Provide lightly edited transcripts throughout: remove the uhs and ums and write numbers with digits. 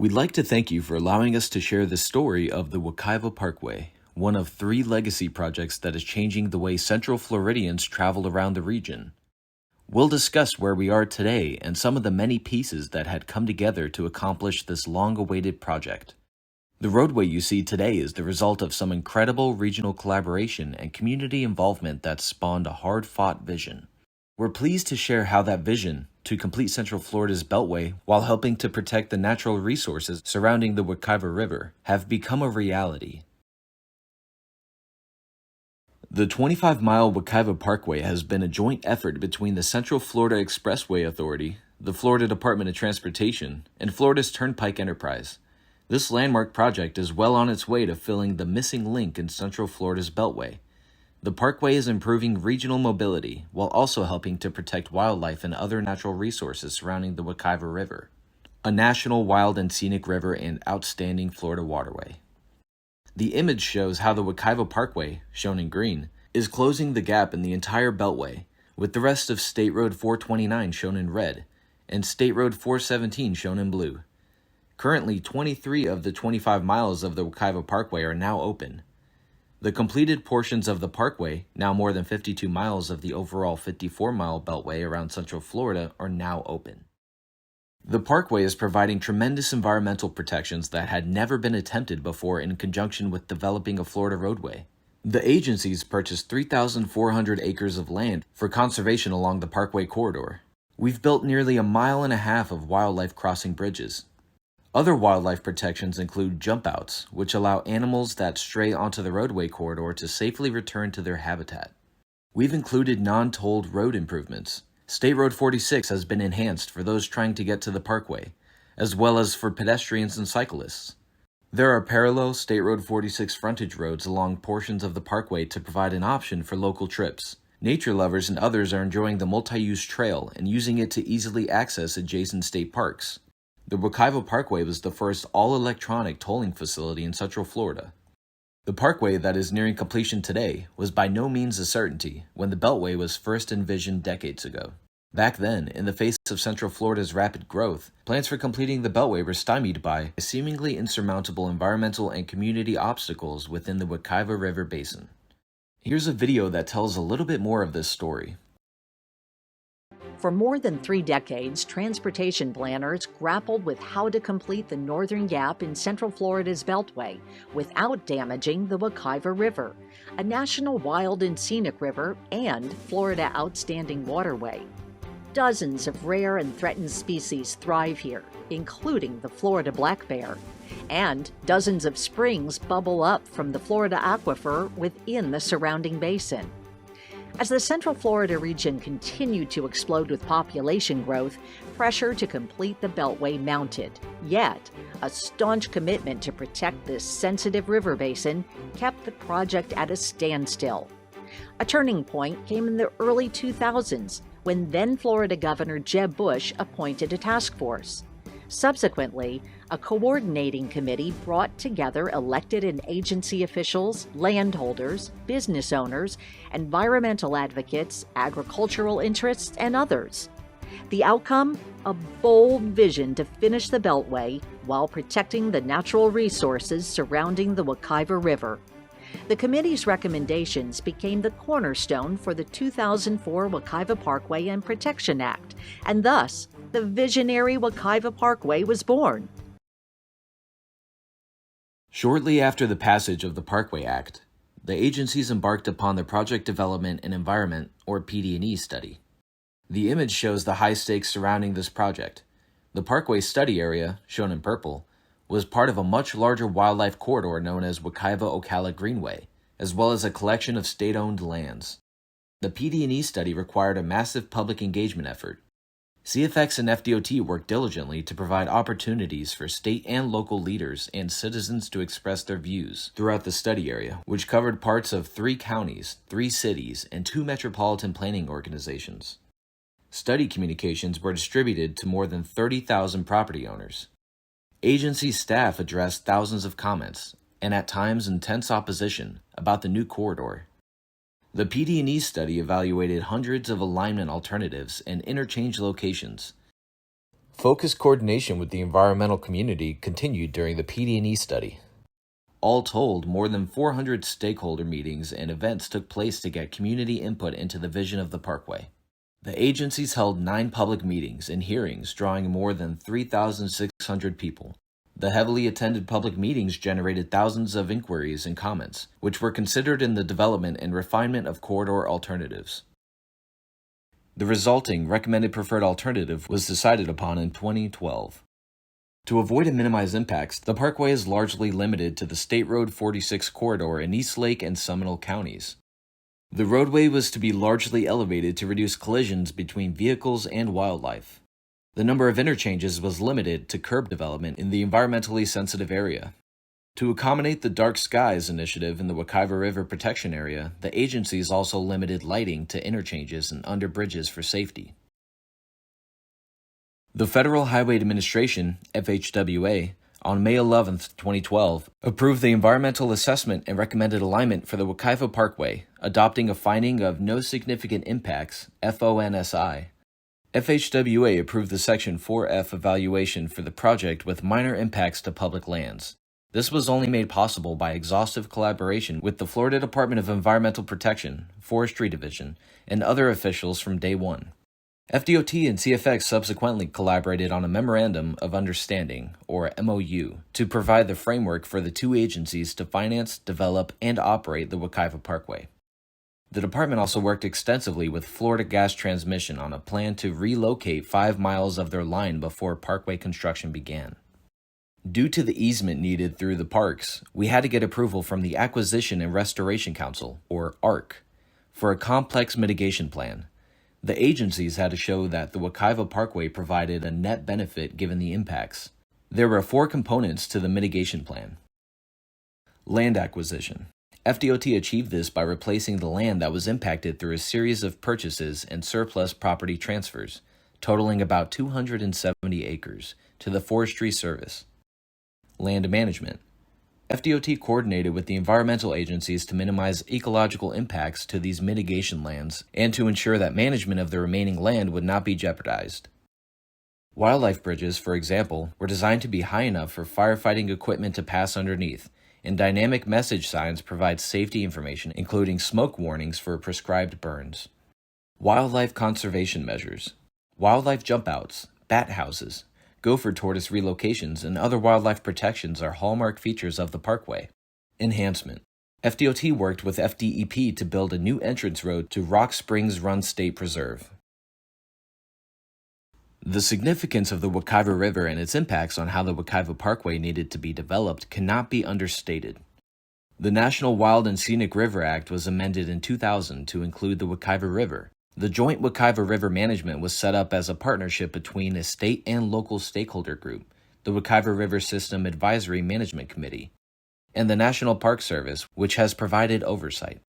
We'd like to thank you for allowing us to share the story of the Wekiva Parkway, one of 3 legacy projects that is changing the way Central Floridians travel around the region. We'll discuss where we are today and some of the many pieces that had come together to accomplish this long-awaited project. The roadway you see today is the result of some incredible regional collaboration and community involvement that spawned a hard-fought vision. We're pleased to share how that vision, to complete Central Florida's Beltway while helping to protect the natural resources surrounding the Wekiva River, have become a reality. The 25-mile Wekiva Parkway has been a joint effort between the Central Florida Expressway Authority, the Florida Department of Transportation, and Florida's Turnpike Enterprise. This landmark project is well on its way to filling the missing link in Central Florida's Beltway. The parkway is improving regional mobility while also helping to protect wildlife and other natural resources surrounding the Wekiva River, a national wild and scenic river and outstanding Florida waterway. The image shows how the Wekiva Parkway, shown in green, is closing the gap in the entire Beltway, with the rest of State Road 429 shown in red and State Road 417 shown in blue. Currently, 23 of the 25 miles of the Wekiva Parkway are now open. The completed portions of the parkway, now more than 52 miles of the overall 54-mile beltway around Central Florida, are now open. The parkway is providing tremendous environmental protections that had never been attempted before in conjunction with developing a Florida roadway. The agencies purchased 3,400 acres of land for conservation along the parkway corridor. We've built nearly 1.5 miles of wildlife crossing bridges. Other wildlife protections include jump outs, which allow animals that stray onto the roadway corridor to safely return to their habitat. We've included non-tolled road improvements. State Road 46 has been enhanced for those trying to get to the parkway, as well as for pedestrians and cyclists. There are parallel State Road 46 frontage roads along portions of the parkway to provide an option for local trips. Nature lovers and others are enjoying the multi-use trail and using it to easily access adjacent state parks. The Wekiva Parkway was the first all-electronic tolling facility in Central Florida. The parkway that is nearing completion today was by no means a certainty when the Beltway was first envisioned decades ago. Back then, in the face of Central Florida's rapid growth, plans for completing the Beltway were stymied by seemingly insurmountable environmental and community obstacles within the Wekiva River Basin. Here's a video that tells a little bit more of this story. For more than 3 decades, transportation planners grappled with how to complete the northern gap in Central Florida's Beltway without damaging the Wekiva River, a national wild and scenic river and Florida outstanding waterway. Dozens of rare and threatened species thrive here, including the Florida black bear, and dozens of springs bubble up from the Florida aquifer within the surrounding basin. As the Central Florida region continued to explode with population growth, pressure to complete the Beltway mounted. Yet, a staunch commitment to protect this sensitive river basin kept the project at a standstill. A turning point came in the early 2000s when then Florida Governor Jeb Bush appointed a task force. Subsequently, a coordinating committee brought together elected and agency officials, landholders, business owners, environmental advocates, agricultural interests, and others. The outcome? A bold vision to finish the Beltway while protecting the natural resources surrounding the Wekiva River. The committee's recommendations became the cornerstone for the 2004 Wekiva Parkway and Protection Act, and thus, the visionary Wekiva Parkway was born. Shortly after the passage of the Parkway Act, the agencies embarked upon the Project Development and Environment, or PD&E study. The image shows the high stakes surrounding this project. The Parkway study area, shown in purple, was part of a much larger wildlife corridor known as Wekiva-Ocala Greenway, as well as a collection of state-owned lands. The PD&E study required a massive public engagement effort. CFX and FDOT worked diligently to provide opportunities for state and local leaders and citizens to express their views throughout the study area, which covered parts of 3 counties, 3 cities, and 2 metropolitan planning organizations. Study communications were distributed to more than 30,000 property owners. Agency staff addressed thousands of comments, and at times intense opposition, about the new corridor. The PD&E study evaluated hundreds of alignment alternatives and interchange locations. Focused coordination with the environmental community continued during the PD&E study. All told, more than 400 stakeholder meetings and events took place to get community input into the vision of the parkway. The agencies held 9 public meetings and hearings, drawing more than 3,600 people. The heavily attended public meetings generated thousands of inquiries and comments, which were considered in the development and refinement of corridor alternatives. The resulting recommended preferred alternative was decided upon in 2012. To avoid and minimize impacts, the parkway is largely limited to the State Road 46 corridor in East Lake and Seminole counties. The roadway was to be largely elevated to reduce collisions between vehicles and wildlife. The number of interchanges was limited to curb development in the environmentally sensitive area. To accommodate the Dark Skies initiative in the Wekiva River Protection Area, the agencies also limited lighting to interchanges and under bridges for safety. The Federal Highway Administration, FHWA, on May 11, 2012, approved the environmental assessment and recommended alignment for the Wekiva Parkway, adopting a finding of no significant impacts, FONSI. FHWA approved the Section 4F evaluation for the project with minor impacts to public lands. This was only made possible by exhaustive collaboration with the Florida Department of Environmental Protection, Forestry Division, and other officials from day one. FDOT and CFX subsequently collaborated on a Memorandum of Understanding, or MOU, to provide the framework for the two agencies to finance, develop, and operate the Wekiva Parkway. The department also worked extensively with Florida Gas Transmission on a plan to relocate 5 miles of their line before parkway construction began. Due to the easement needed through the parks, we had to get approval from the Acquisition and Restoration Council, or ARC, for a complex mitigation plan. The agencies had to show that the Wekiva Parkway provided a net benefit given the impacts. There were 4 components to the mitigation plan. Land acquisition. FDOT achieved this by replacing the land that was impacted through a series of purchases and surplus property transfers, totaling about 270 acres, to the Forestry Service. Land management. FDOT coordinated with the environmental agencies to minimize ecological impacts to these mitigation lands and to ensure that management of the remaining land would not be jeopardized. Wildlife bridges, for example, were designed to be high enough for firefighting equipment to pass underneath, and dynamic message signs provide safety information, including smoke warnings for prescribed burns. Wildlife conservation measures. Wildlife jump-outs, bat houses, gopher tortoise relocations, and other wildlife protections are hallmark features of the parkway. Enhancement. FDOT worked with FDEP to build a new entrance road to Rock Springs Run State Preserve. The significance of the Wekiva River and its impacts on how the Wekiva Parkway needed to be developed cannot be understated. The National Wild and Scenic River Act was amended in 2000 to include the Wekiva River. The Joint Wekiva River Management was set up as a partnership between a state and local stakeholder group, the Wekiva River System Advisory Management Committee, and the National Park Service, which has provided oversight.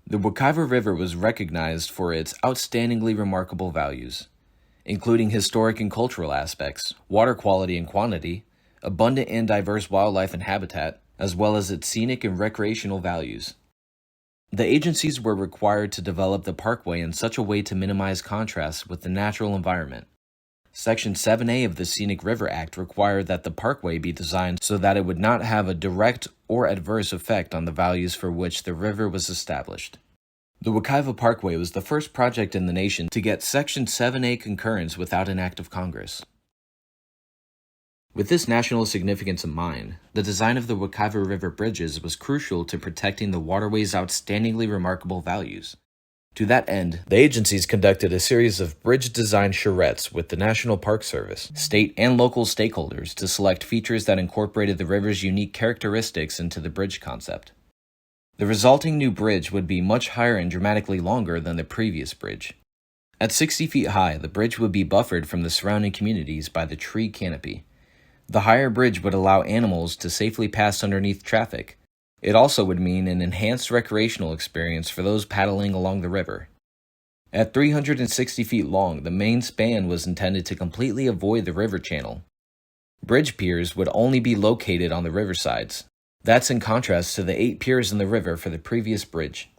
The Wekiva River was recognized for its outstandingly remarkable values, including historic and cultural aspects, water quality and quantity, abundant and diverse wildlife and habitat, as well as its scenic and recreational values. The agencies were required to develop the parkway in such a way to minimize contrasts with the natural environment. Section 7A of the Scenic River Act required that the parkway be designed so that it would not have a direct or adverse effect on the values for which the river was established. The Wekiva Parkway was the first project in the nation to get Section 7A concurrence without an act of Congress. With this national significance in mind, the design of the Wekiva River bridges was crucial to protecting the waterway's outstandingly remarkable values. To that end, the agencies conducted a series of bridge design charrettes with the National Park Service, state and local stakeholders to select features that incorporated the river's unique characteristics into the bridge concept. The resulting new bridge would be much higher and dramatically longer than the previous bridge. At 60 feet high, the bridge would be buffered from the surrounding communities by the tree canopy. The higher bridge would allow animals to safely pass underneath traffic. It also would mean an enhanced recreational experience for those paddling along the river. At 360 feet long, the main span was intended to completely avoid the river channel. Bridge piers would only be located on the riversides. That's in contrast to the 8 piers in the river for the previous bridge.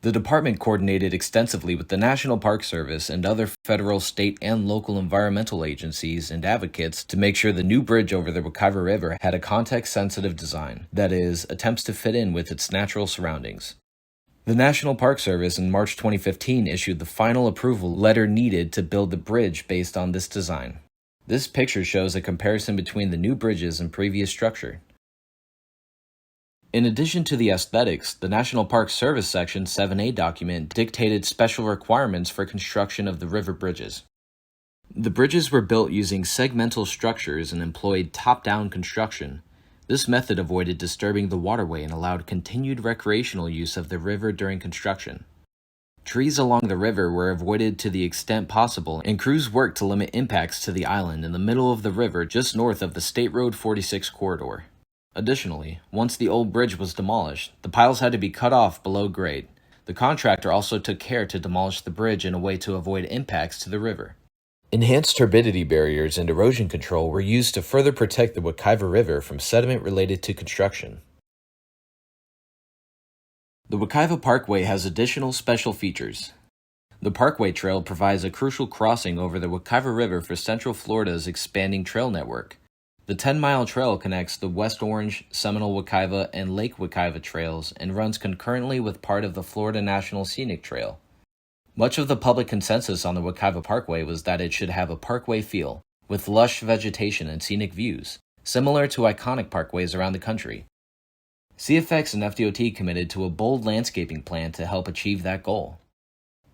The department coordinated extensively with the National Park Service and other federal, state, and local environmental agencies and advocates to make sure the new bridge over the Wekiva River had a context-sensitive design, that is, attempts to fit in with its natural surroundings. The National Park Service in March 2015 issued the final approval letter needed to build the bridge based on this design. This picture shows a comparison between the new bridges and previous structure. In addition to the aesthetics, the National Park Service Section 7A document dictated special requirements for construction of the river bridges. The bridges were built using segmental structures and employed top-down construction. This method avoided disturbing the waterway and allowed continued recreational use of the river during construction. Trees along the river were avoided to the extent possible, and crews worked to limit impacts to the island in the middle of the river just north of the State Road 46 corridor. Additionally, once the old bridge was demolished, the piles had to be cut off below grade. The contractor also took care to demolish the bridge in a way to avoid impacts to the river. Enhanced turbidity barriers and erosion control were used to further protect the Wekiva River from sediment related to construction. The Wekiva Parkway has additional special features. The Parkway Trail provides a crucial crossing over the Wekiva River for Central Florida's expanding trail network. The 10-mile trail connects the West Orange, Seminole Wekiva, and Lake Wekiva trails and runs concurrently with part of the Florida National Scenic Trail. Much of the public consensus on the Wekiva Parkway was that it should have a parkway feel, with lush vegetation and scenic views, similar to iconic parkways around the country. CFX and FDOT committed to a bold landscaping plan to help achieve that goal.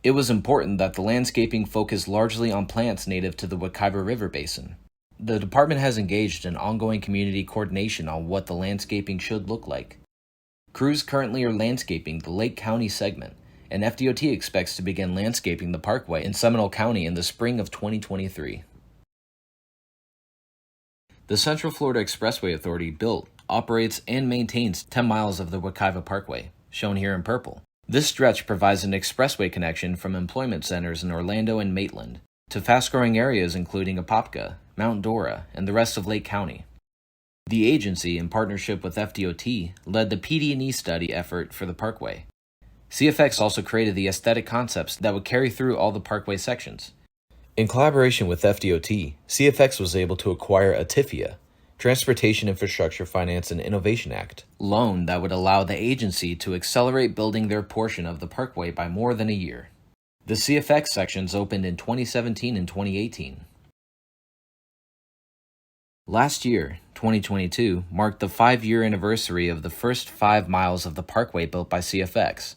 It was important that the landscaping focus largely on plants native to the Wekiva River Basin. The department has engaged in ongoing community coordination on what the landscaping should look like. Crews currently are landscaping the Lake County segment, and FDOT expects to begin landscaping the parkway in Seminole County in the spring of 2023. The Central Florida Expressway Authority built, operates, and maintains 10 miles of the Wekiva Parkway, shown here in purple. This stretch provides an expressway connection from employment centers in Orlando and Maitland to fast-growing areas including Apopka, Mount Dora, and the rest of Lake County. The agency, in partnership with FDOT, led the PD&E study effort for the parkway. CFX also created the aesthetic concepts that would carry through all the parkway sections. In collaboration with FDOT, CFX was able to acquire a TIFIA, Transportation Infrastructure Finance and Innovation Act, loan that would allow the agency to accelerate building their portion of the parkway by more than a year. The CFX sections opened in 2017 and 2018. Last year, 2022, marked the 5-year anniversary of the first 5 miles of the parkway built by CFX.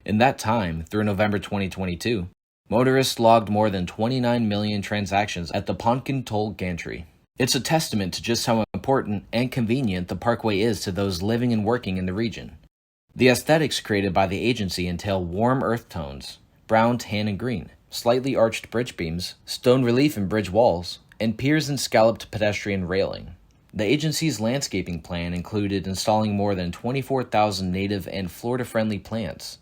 In that time, through November 2022, motorists logged more than 29 million transactions at the Ponkin Toll Gantry. It's a testament to just how important and convenient the parkway is to those living and working in the region. The aesthetics created by the agency entail warm earth tones, brown, tan, and green, slightly arched bridge beams, stone relief in bridge walls, and piers and scalloped pedestrian railing. The agency's landscaping plan included installing more than 24,000 native and Florida-friendly plants.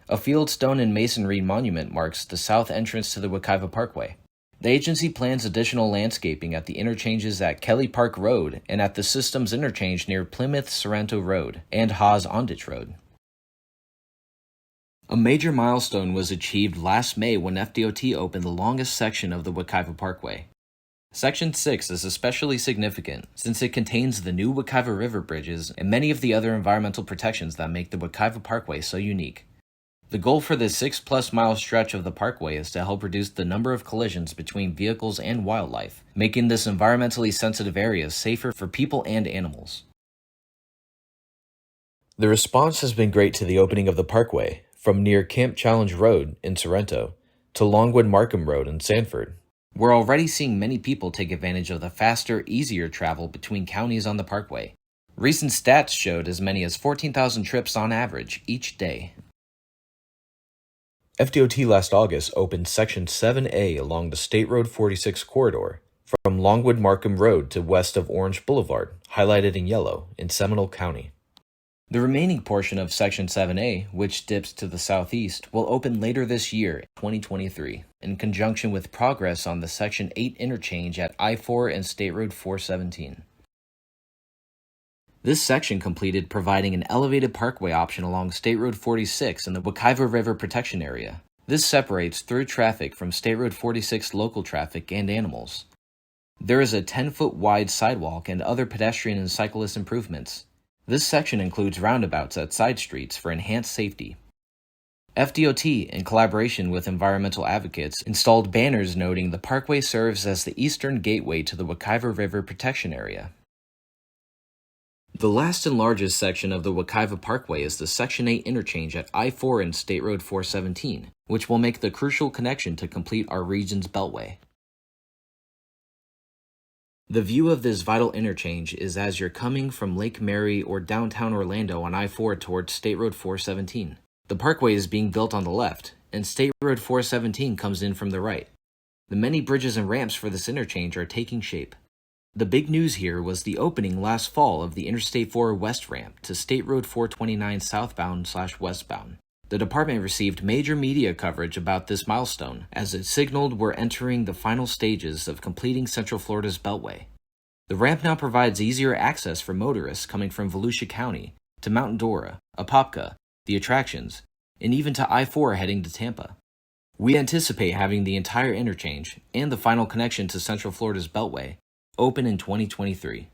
A fieldstone and masonry monument marks the south entrance to the Wekiva Parkway. The agency plans additional landscaping at the interchanges at Kelly Park Road and at the Systems Interchange near Plymouth-Sorrento Road and Haas-Ondich Road. A major milestone was achieved last May when FDOT opened the longest section of the Wekiva Parkway. Section 6 is especially significant since it contains the new Wekiva River bridges and many of the other environmental protections that make the Wekiva Parkway so unique. The goal for this 6+ mile stretch of the parkway is to help reduce the number of collisions between vehicles and wildlife, making this environmentally sensitive area safer for people and animals. The response has been great to the opening of the parkway, from near Camp Challenge Road in Sorrento to Longwood Markham Road in Sanford. We're already seeing many people take advantage of the faster, easier travel between counties on the parkway. Recent stats showed as many as 14,000 trips on average each day. FDOT last August opened Section 7A along the State Road 46 corridor, from Longwood Markham Road to west of Orange Boulevard, highlighted in yellow, in Seminole County. The remaining portion of Section 7A, which dips to the southeast, will open later this year, 2023, in conjunction with progress on the Section 8 interchange at I-4 and State Road 417. This section completed providing an elevated parkway option along State Road 46 in the Wekiva River Protection Area. This separates through traffic from State Road 46 local traffic and animals. There is a 10-foot wide sidewalk and other pedestrian and cyclist improvements. This section includes roundabouts at side streets for enhanced safety. FDOT, in collaboration with environmental advocates, installed banners noting the parkway serves as the eastern gateway to the Wekiva River Protection Area. The last and largest section of the Wekiva Parkway is the Section 8 interchange at I-4 and State Road 417, which will make the crucial connection to complete our region's beltway. The view of this vital interchange is as you're coming from Lake Mary or downtown Orlando on I-4 towards State Road 417. The parkway is being built on the left, and State Road 417 comes in from the right. The many bridges and ramps for this interchange are taking shape. The big news here was the opening last fall of the Interstate 4 West ramp to State Road 429 southbound/westbound. The department received major media coverage about this milestone as it signaled we're entering the final stages of completing Central Florida's Beltway. The ramp now provides easier access for motorists coming from Volusia County to Mount Dora, Apopka, the attractions, and even to I-4 heading to Tampa. We anticipate having the entire interchange and the final connection to Central Florida's Beltway open in 2023.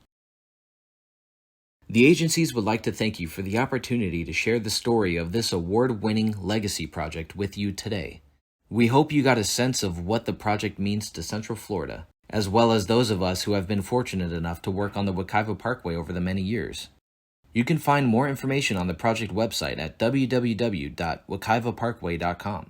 The agencies would like to thank you for the opportunity to share the story of this award-winning legacy project with you today. We hope you got a sense of what the project means to Central Florida, as well as those of us who have been fortunate enough to work on the Wekiva Parkway over the many years. You can find more information on the project website at www.wekivaparkway.com.